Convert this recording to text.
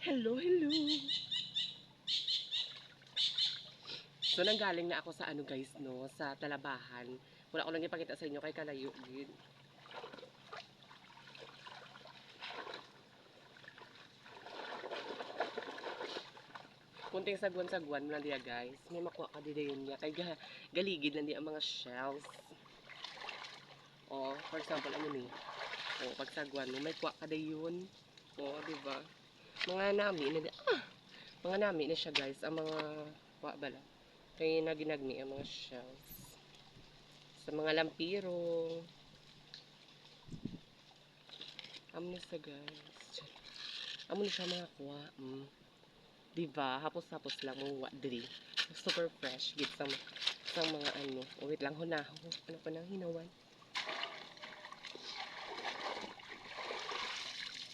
Hello, hello. So, nanggaling na ako sa ano guys, no? Sa Talabahan. Wala ko lang ipakita sa inyo kay Kalayo. Yun. Kunting sagwan-sagwan mo lang diya guys. May makuha ka din niya. Kay galigid lang diya ang mga shells. O, for example, ano ni? O, pag sagwan mo, may kuha ka din yun. O, diba? Mga nami na mga nami na siya guys. Ang mga kuha bala. Kaya naginagmi ang mga shells. Sa mga lampiro. Amo na siya guys. Amo na siya mga kuha. Diba? Hapos-hapos lang mo diri. Super fresh. Git sa mga ano. Oh, wait lang, hunahon. Ano pa nang hinawan?